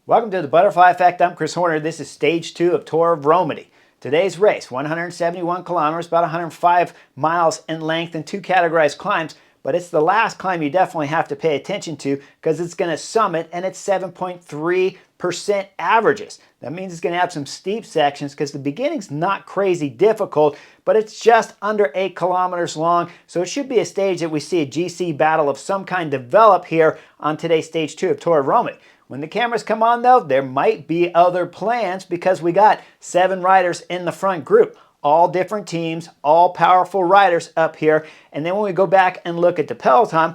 Welcome to the Butterfly Effect. I'm Chris Horner. This is stage 2 of Tour of Romandie. Today's race, 171 kilometers, about 105 miles in length and 2 categorized climbs, but it's the last climb you definitely have to pay attention to because it's going to summit and it's 7.3% averages. That means it's going to have some steep sections because the beginning's not crazy difficult, but it's just under 8 kilometers long, so it should be a stage that we see a GC battle of some kind develop here on today's stage 2 of Tour of Romandie. When the cameras come on though, there might be other plans because we got 7 riders in the front group. All different teams, all powerful riders up here. And then when we go back and look at the Peloton,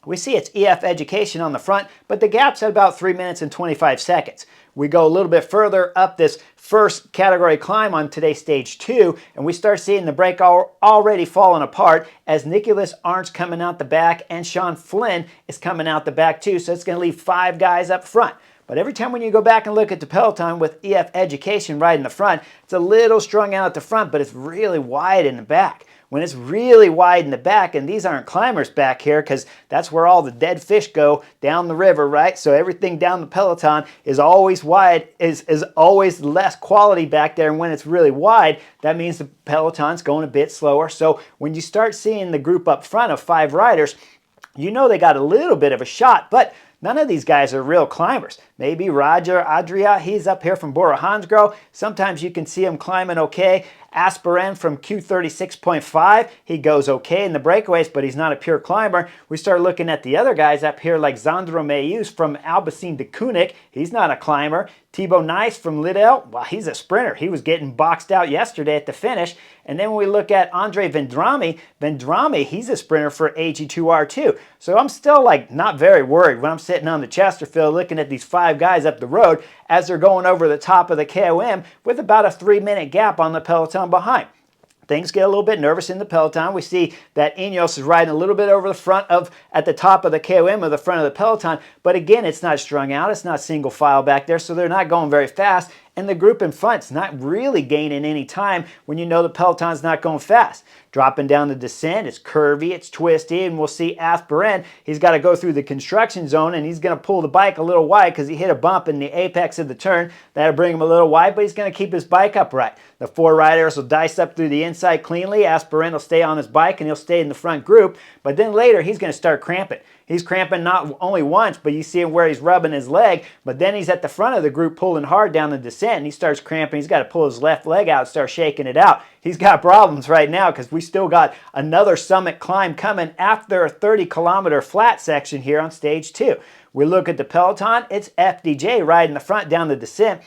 we see it's EF Education on the front, but the gap's at about 3 minutes and 25 seconds. We go a little bit further up this first category climb on today's stage 2, and we start seeing the break already falling apart as Nicholas Arndt's coming out the back and Sean Flynn is coming out the back too, so it's going to leave 5 guys up front. But every time when you go back and look at the Peloton with EF Education right in the front, it's a little strung out at the front, but it's really wide in the back. When it's really wide in the back, and these aren't climbers back here because that's where all the dead fish go down the river, right? So everything down the Peloton is always wide, is always less quality back there. And when it's really wide, that means the Peloton's going a bit slower. So when you start seeing the group up front of 5 riders, you know they got a little bit of a shot, but none of these guys are real climbers. Maybe Roger Adria, he's up here from Bora Hansgrohe. Sometimes you can see him climbing okay. Aspirant from Q36.5, he goes okay in the breakaways, but he's not a pure climber. We start looking at the other guys up here like Zandro Mayus from Albacete de Koenig. He's not a climber. Thibaut Nice from Lidl, well, he's a sprinter. He was getting boxed out yesterday at the finish. And then when we look at Andre Vendrame, he's a sprinter for AG2R2. So I'm still like not very worried when I'm sitting on the Chesterfield looking at these 5 guys up the road as they're going over the top of the KOM with about a 3-minute gap on the Peloton behind. Things get a little bit nervous in the Peloton. We see that Ineos is riding a little bit over the front of, at the top of the KOM of the front of the Peloton. But again, it's not strung out. It's not single file back there, so they're not going very fast. And the group in front's not really gaining any time when you know the Peloton's not going fast. Dropping down the descent, it's curvy, it's twisty, and we'll see Aspirant, he's got to go through the construction zone, and he's going to pull the bike a little wide because he hit a bump in the apex of the turn. That'll bring him a little wide, but he's going to keep his bike upright. The 4 riders will dice up through the inside cleanly. Aspirant will stay on his bike, and he'll stay in the front group, but then later he's going to start cramping. He's cramping not only once, but you see him where he's rubbing his leg, but then he's at the front of the group pulling hard down the descent, and he starts cramping. He's got to pull his left leg out and start shaking it out. He's got problems right now because we still got another summit climb coming after a 30-kilometer flat section here on stage 2. We look at the Peloton. It's FDJ right in the front down the descent.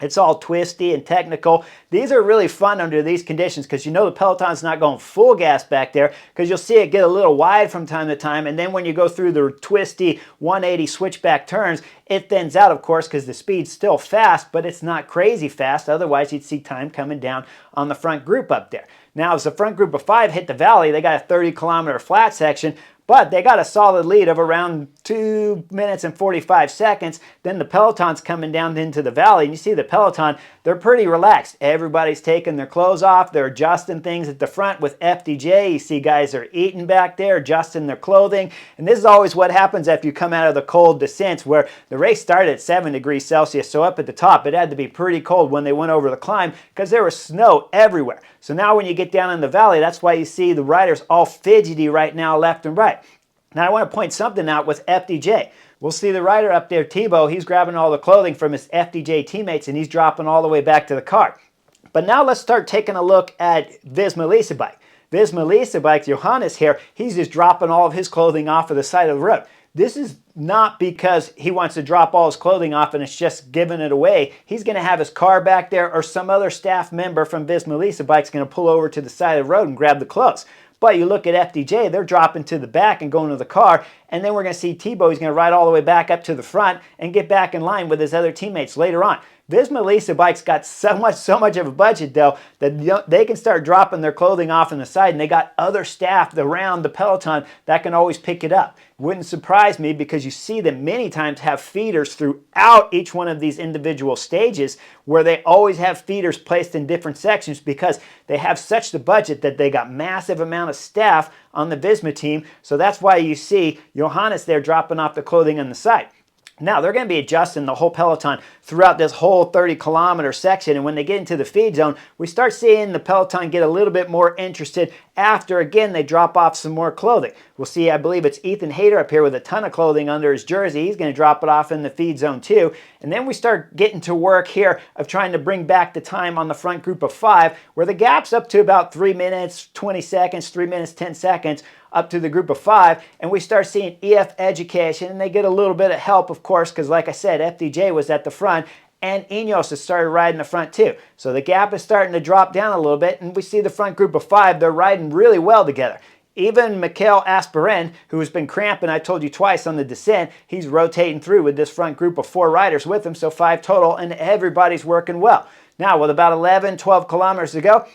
It's all twisty and technical. These are really fun under these conditions because you know the Peloton's not going full gas back there because you'll see it get a little wide from time to time, and then when you go through the twisty 180 switchback turns, it thins out, of course, because the speed's still fast, but it's not crazy fast. Otherwise, you'd see time coming down on the front group up there. Now, as the front group of 5 hit the valley, they got a 30-kilometer flat section, but they got a solid lead of around 2 minutes and 45 seconds. Then the Peloton's coming down into the valley, and you see the Peloton, they're pretty relaxed. Everybody's taking their clothes off. They're adjusting things at the front with FDJ. You see guys are eating back there, adjusting their clothing. And this is always what happens after you come out of the cold descents, where the race started at 7 degrees Celsius. So up at the top, it had to be pretty cold when they went over the climb because there was snow everywhere. So now when you get down in the valley, that's why you see the riders all fidgety right now, left and right. Now I want to point something out with FDJ. We'll see the rider up there, Thibaut, he's grabbing all the clothing from his FDJ teammates and he's dropping all the way back to the car. But now let's start taking a look at Visma Lease bike. Visma Lease bike, Johannes here, he's just dropping all of his clothing off of the side of the road. This is not because he wants to drop all his clothing off and it's just giving it away. He's going to have his car back there, or some other staff member from Visma Lease bike's going to pull over to the side of the road and grab the clothes. But you look at FDJ, they're dropping to the back and going to the car, and then we're going to see Thibaut, he's going to ride all the way back up to the front and get back in line with his other teammates later on. Visma Lease bike's got so much of a budget though that they can start dropping their clothing off on the side, and they got other staff around the Peloton that can always pick it up. Wouldn't surprise me because you see them many times have feeders throughout each one of these individual stages where they always have feeders placed in different sections because they have such the budget that they got massive amount of staff on the Visma team. So that's why you see Johannes there dropping off the clothing on the side. Now, they're going to be adjusting the whole Peloton throughout this whole 30-kilometer section, and when they get into the feed zone, we start seeing the Peloton get a little bit more interested after, again, they drop off some more clothing. We'll see, I believe it's Ethan Hayter up here with a ton of clothing under his jersey. He's going to drop it off in the feed zone too. And then we start getting to work here of trying to bring back the time on the front group of 5, where the gap's up to about 3 minutes, 20 seconds, 3 minutes, 10 seconds, up to the group of 5, and we start seeing EF Education, and they get a little bit of help, of course, because like I said, FDJ was at the front, and Ineos has started riding the front too. So the gap is starting to drop down a little bit, and we see the front group of 5, they're riding really well together. Even Mikel Asperen, who has been cramping, I told you twice on the descent, he's rotating through with this front group of 4 riders with him, so 5 total, and everybody's working well. Now, with about 11, 12 kilometers to go,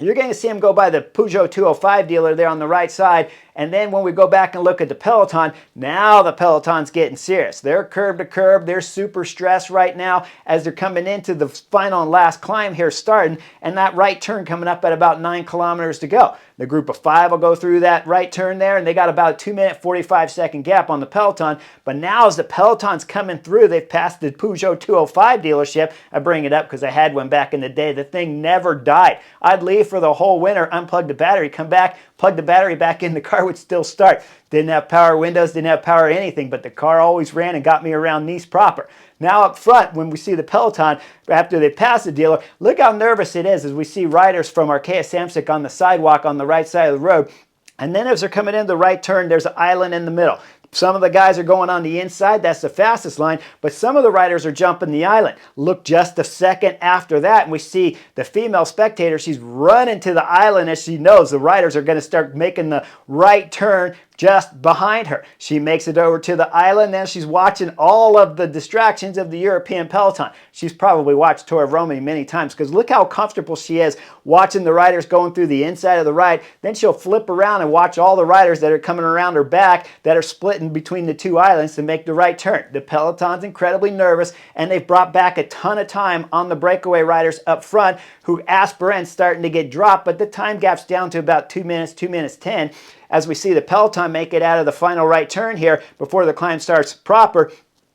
you're going to see him go by the Peugeot 205 dealer there on the right side. And then when we go back and look at the Peloton, now the Peloton's getting serious. They're curb to curb. They're super stressed right now as they're coming into the final and last climb here starting. And that right turn coming up at about 9 kilometers to go. The group of 5 will go through that right turn there, and they got about a 2-minute, 45-second gap on the Peloton. But now as the Peloton's coming through, they've passed the Peugeot 205 dealership. I bring it up because I had one back in the day. The thing never died. I'd leave for the whole winter, unplug the battery, come back, plug the battery back in, the car would still start. Didn't have power windows, didn't have power anything, but the car always ran and got me around Nice proper. Now up front, when we see the Peloton, after they pass the dealer, look how nervous it is as we see riders from Arkea Samsic on the sidewalk on the right side of the road. And then as they're coming into the right turn, there's an island in the middle. Some of the guys are going on the inside, that's the fastest line, but some of the riders are jumping the island. Look just a second after that, and we see the female spectator, she's running to the island as she knows the riders are going to start making the right turn just behind her. She makes it over to the island, and she's watching all of the distractions of the European Peloton. She's probably watched Tour of Romandie many times because look how comfortable she is watching the riders going through the inside of the ride. Then she'll flip around and watch all the riders that are coming around her back that are splitting between the 2 islands to make the right turn. The Peloton's incredibly nervous, and they've brought back a ton of time on the breakaway riders up front, who Asperen's starting to get dropped, but the time gap's down to about 2 minutes, 2 minutes 10. As we see the Peloton make it out of the final right turn here before the climb starts proper.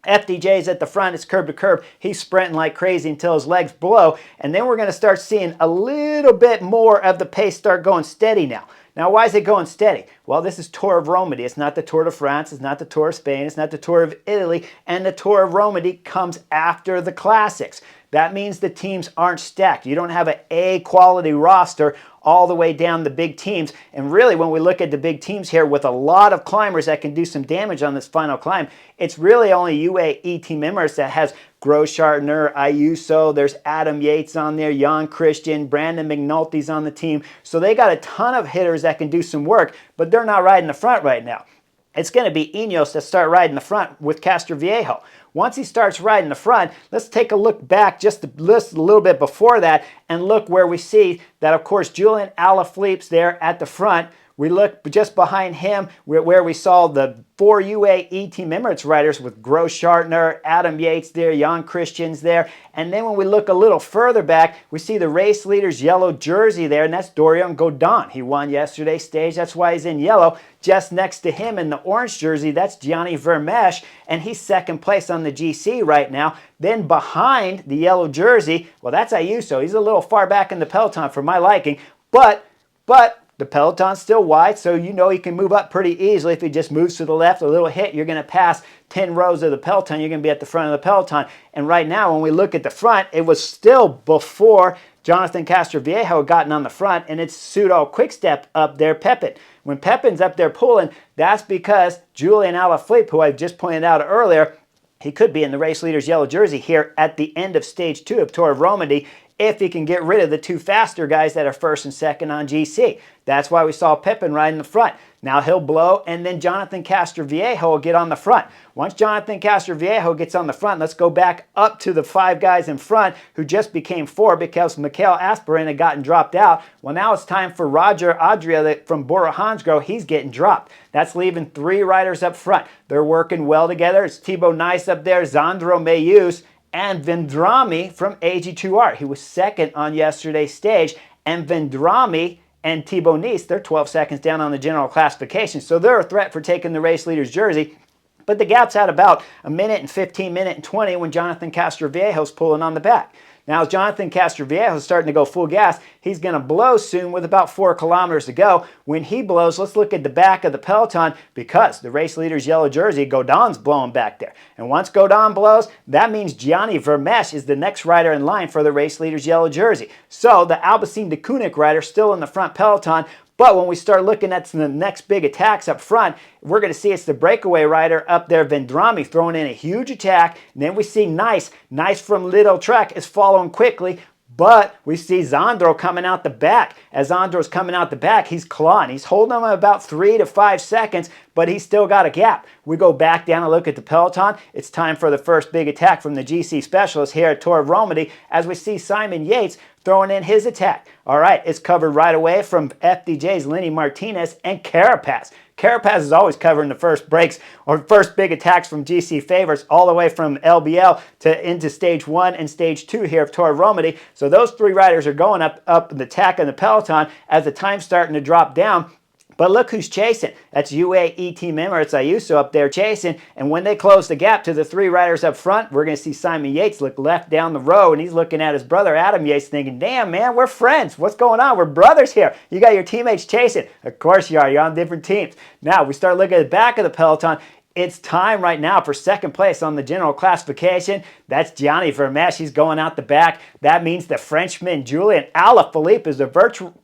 FDJ's at the front, it's curb to curb. He's sprinting like crazy until his legs blow. And then we're going to start seeing a little bit more of the pace start going steady now. Now, why is it going steady? Well, this is Tour of Romandie. It's not the Tour de France. It's not the Tour of Spain. It's not the Tour of Italy. And the Tour of Romandie comes after the Classics. That means the teams aren't stacked. You don't have an A-quality roster all the way down the big teams. And really, when we look at the big teams here with a lot of climbers that can do some damage on this final climb, it's really only UAE team members that has Groschartner, Ayuso, there's Adam Yates on there, Jan Christian, Brandon McNulty's on the team. So they got a ton of hitters that can do some work, but they're not riding the front right now. It's going to be Ineos that start riding the front with Castroviejo. Once he starts riding the front, let's take a look back just a little bit before that and look where we see that, of course, Julian Alaphilippe's there at the front. We look just behind him where we saw the 4 UAE Team Emirates riders with Groschartner, Adam Yates there, Jan Christian's there. And then when we look a little further back, we see the race leader's yellow jersey there, and that's Dorian Godin. He won yesterday's stage, that's why he's in yellow. Just next to him in the orange jersey, that's Gianni Vermeersch, and he's second place on the GC right now. Then behind the yellow jersey, well, that's Ayuso. He's a little far back in the Peloton for my liking, but the Peloton's still wide, so you know he can move up pretty easily. If he just moves to the left, a little hit, you're going to pass 10 rows of the Peloton. You're going to be at the front of the Peloton. And right now, when we look at the front, it was still before Jonathan Castroviejo had gotten on the front, and it's pseudo quick-step up there, Pepin. When Pepin's up there pulling, that's because Julian Alaphilippe, who I just pointed out earlier, he could be in the race leader's yellow jersey here at the end of stage 2 of Tour of Romandie if he can get rid of the 2 faster guys that are first and second on GC. That's why we saw Pepin ride in the front. Now he'll blow, and then Jonathan Castroviejo will get on the front. Once Jonathan Castroviejo gets on the front, let's go back up to the 5 guys in front who just became 4 because Mikel Asperen had gotten dropped out. Well, now it's time for Roger Adria from Bora Hansgrohe. He's getting dropped. That's leaving 3 riders up front. They're working well together. It's Thibaut Nice up there, Zandro Mayus, and Vendrami from AG2R. He was second on yesterday's stage, and Vendrami and Thibaut Nice, they're 12 seconds down on the general classification, so they're a threat for taking the race leader's jersey. But the gap's at about a minute and 15, minute and 20 when Jonathan Castroviejo's pulling on the back. Now, as Jonathan Castroviejo is starting to go full gas, he's going to blow soon with about 4 kilometers to go. When he blows, let's look at the back of the Peloton because the race leader's yellow jersey, Godin's blowing back there. And once Godin blows, that means Gianni Vermeersch is the next rider in line for the race leader's yellow jersey. So the Alpecin de Koenig rider still in the front Peloton. But when we start looking at the next big attacks up front, we're going to see it's the breakaway rider up there, Vendrame, throwing in a huge attack. And then we see Nice from Little Trek is following quickly. But we see Zandro coming out the back. As Zandro's coming out the back, he's clawing. He's holding him about 3 to 5 seconds, but he's still got a gap. We go back down and look at the Peloton. It's time for the first big attack from the GC specialist here at Tour of Romandie as we see Simon Yates throwing in his attack. All right, it's covered right away from FDJ's Lenny Martinez and Carapaz. Carapaz is always covering the first breaks or first big attacks from GC favorites all the way from LBL to into stage 1 and stage 2 here of Tour of Romandie. So those 3 riders are going up the attack in the Peloton as the time's starting to drop down. But look who's chasing. That's UAE team member. It's Ayuso up there chasing. And when they close the gap to the 3 riders up front, we're going to see Simon Yates look left down the row. And he's looking at his brother, Adam Yates, thinking, damn, man, we're friends. What's going on? We're brothers here. You got your teammates chasing. Of course you are. You're on different teams. Now, we start looking at the back of the Peloton. It's time right now for second place on the general classification. That's Gianni Vermeersch. He's going out the back. That means the Frenchman Julien Alaphilippe is the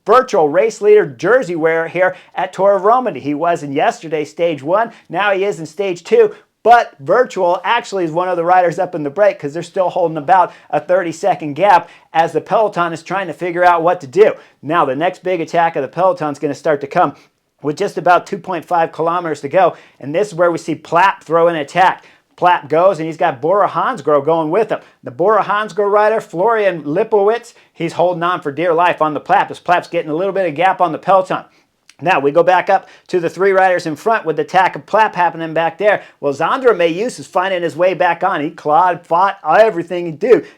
virtual race leader jersey wearer here at Tour of Romandie. He was in yesterday's stage 1. Now he is in stage 2. But virtual actually is one of the riders up in the break because they're still holding about a 30-second gap as the Peloton is trying to figure out what to do. Now the next big attack of the Peloton is going to start to come with just about 2.5 kilometers to go. And this is where we see Plapp throw an attack. Plapp goes, and he's got Bora Hansgrohe going with him. The Bora Hansgrohe rider, Florian Lipowitz, he's holding on for dear life on the Plapp as Plapp's getting a little bit of gap on the Peloton. Now, we go back up to the 3 riders in front with the attack of Plapp happening back there. Well, Zandro Mayus is finding his way back on. He clawed, fought, everything he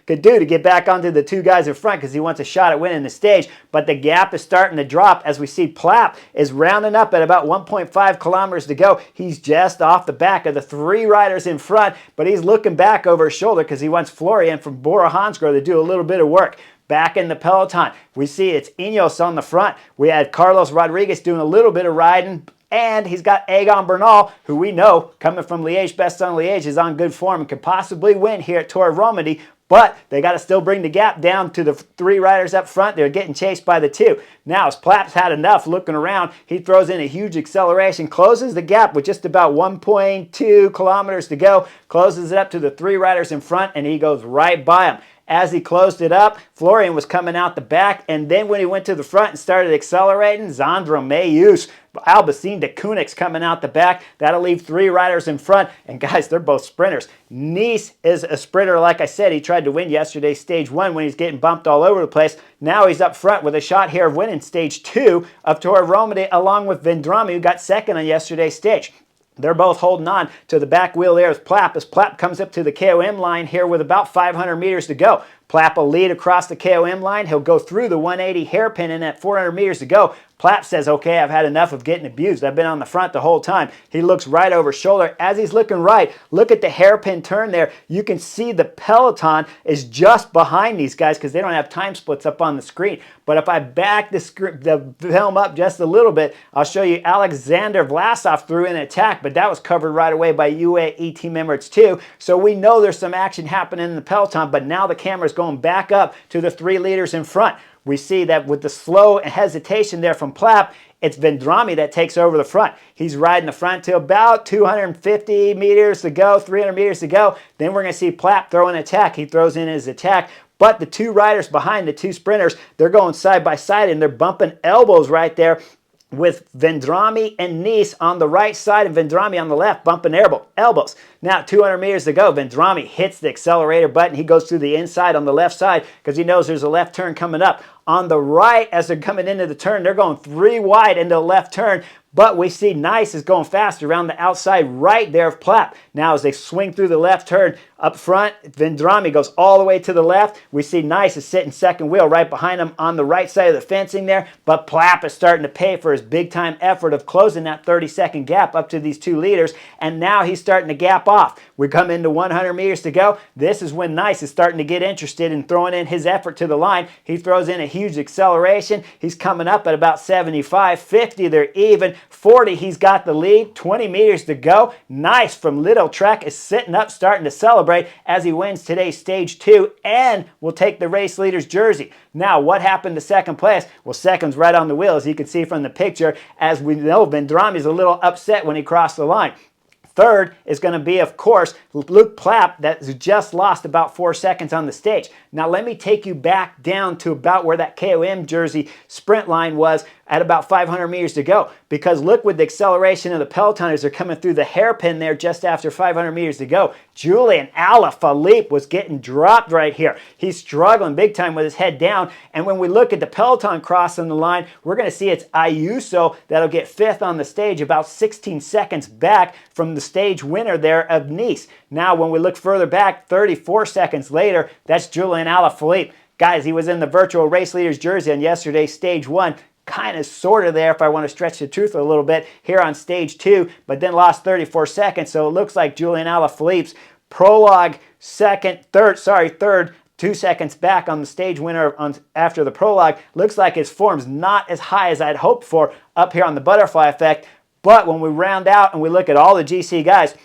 could do to get back onto the 2 guys in front because he wants a shot at winning the stage. But the gap is starting to drop as we see Plapp is rounding up at about 1.5 kilometers to go. He's just off the back of the 3 riders in front, but he's looking back over his shoulder because he wants Florian from Bora Hansgrohe to do a little bit of work. Back in the Peloton, we see it's Ineos on the front. We had Carlos Rodriguez doing a little bit of riding, and he's got Egan Bernal, who we know, coming from Liège, Bastogne-Liège, is on good form and could possibly win here at Tour of Romandie. But they got to still bring the gap down to the 3 riders up front. They're getting chased by the 2. Now, as Plapp's had enough looking around, he throws in a huge acceleration, closes the gap with just about 1.2 kilometers to go, closes it up to the 3 riders in front, and he goes right by them. As he closed it up, Florian was coming out the back, and then when he went to the front and started accelerating, Zandro Mayus, Alpecin de Koenig's coming out the back. That'll leave 3 riders in front, and guys, they're both sprinters. Nice is a sprinter, like I said. He tried to win yesterday stage 1 when he's getting bumped all over the place. Now he's up front with a shot here of winning stage 2 of Tour of Romandie, along with Vendrame, who got second on yesterday's stage. They're both holding on to the back wheel there as Plapp comes up to the KOM line here with about 500 meters to go. Plapp will lead across the KOM line. He'll go through the 180 hairpin in at 400 meters to go. Plapp says, okay, I've had enough of getting abused. I've been on the front the whole time. He looks right over his shoulder. As he's looking right, look at the hairpin turn there. You can see the Peloton is just behind these guys because they don't have time splits up on the screen. But if I back the film up just a little bit, I'll show you Alexander Vlasov threw in an attack, but that was covered right away by UAE team member 2. So we know there's some action happening in the Peloton, but now the camera's going back up to the 3 leaders in front. We see that with the slow hesitation there from Plapp, it's Vendrame that takes over the front. He's riding the front to about 250 meters to go, 300 meters to go. Then we're going to see Plapp throw an attack. He throws in his attack. But the 2 riders behind, the 2 sprinters, they're going side by side, and they're bumping elbows right there with Vendrame and Nice on the right side and Vendrame on the left, bumping elbows. Now, 200 meters to go. Vendrame hits the accelerator button. He goes through the inside on the left side because he knows there's a left turn coming up. On the right, as they're coming into the turn, they're going 3 wide into the left turn. But we see Nice is going fast around the outside right there of Plapp. Now, as they swing through the left turn, Up front, Vendrame goes all the way to the left. We see Nice is sitting second wheel right behind him on the right side of the fencing there. But Plapp is starting to pay for his big-time effort of closing that 30-second gap up to these two leaders. And now he's starting to gap off. We come into 100 meters to go. This is when Nice is starting to get interested in throwing in his effort to the line. He throws in a huge acceleration. He's coming up at about 75, 50. They're even. 40, he's got the lead. 20 meters to go. Nice from Little Trek is sitting up, starting to celebrate as he wins today's stage 2 and will take the race leader's jersey. Now, what happened to second place? Well, second's right on the wheel, as you can see from the picture. As we know, Vendrame is a little upset when he crossed the line. Third is going to be, of course, Luke Plapp, that just lost about 4 seconds on the stage. Now, let me take you back down to about where that KOM jersey sprint line was at about 500 meters to go. Because look, with the acceleration of the Peloton as they're coming through the hairpin there just after 500 meters to go, Julian Alaphilippe was getting dropped right here. He's struggling big time with his head down. And when we look at the Peloton crossing the line, we're going to see it's Ayuso that'll get 5th on the stage, about 16 seconds back from the stage winner there of Nice. Now, when we look further back, 34 seconds later, that's Julian Alaphilippe. Guys, he was in the virtual race leader's jersey on yesterday's stage 1. Kind of sort of there if I want to stretch the truth a little bit here on stage 2, but then lost 34 seconds. So it looks like Julian Alaphilippe's prologue, third, 2 seconds back on the stage winner after the prologue. Looks like his form's not as high as I'd hoped for up here on the butterfly effect. But when we round out and we look at all the GC guys,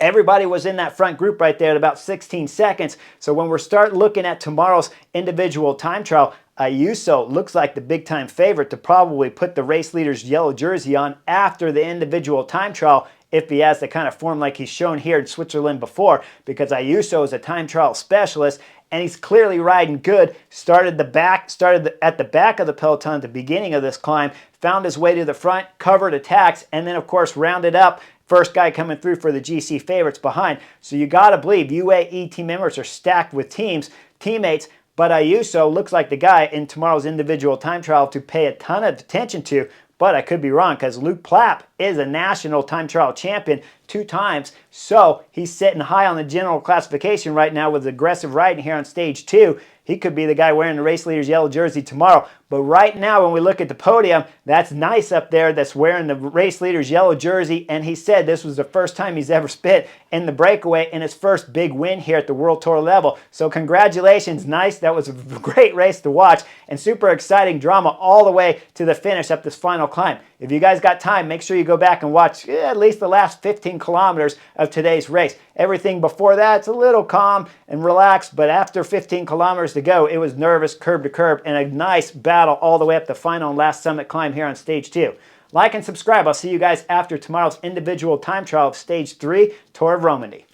everybody was in that front group right there at about 16 seconds. So when we start looking at tomorrow's individual time trial, Ayuso looks like the big-time favorite to probably put the race leader's yellow jersey on after the individual time trial if he has the kind of form like he's shown here in Switzerland before, because Ayuso is a time trial specialist and he's clearly riding good. Started at the back of the peloton at the beginning of this climb, found his way to the front, covered attacks, and then of course rounded up. First guy coming through for the GC favorites behind. So you got to believe UAE team members are stacked with teammates, but Ayuso looks like the guy in tomorrow's individual time trial to pay a ton of attention to. But I could be wrong, because Luke Plapp is a national time trial champion 2 times. So he's sitting high on the general classification right now with aggressive riding here on stage 2. He could be the guy wearing the race leader's yellow jersey tomorrow. But right now, when we look at the podium, that's Nice up there that's wearing the race leader's yellow jersey. And he said this was the first time he's ever spit in the breakaway in his first big win here at the World Tour level. So congratulations, Nice. That was a great race to watch and super exciting drama all the way to the finish up this final climb. If you guys got time, make sure you go back and watch at least the last 15 kilometers of today's race. Everything before that, it's a little calm and relaxed, but after 15 kilometers to go, it was nervous curb to curb and a nice battle all the way up the final and last summit climb here on stage 2. Like and subscribe. I'll see you guys after tomorrow's individual time trial of stage 3, Tour of Romandie.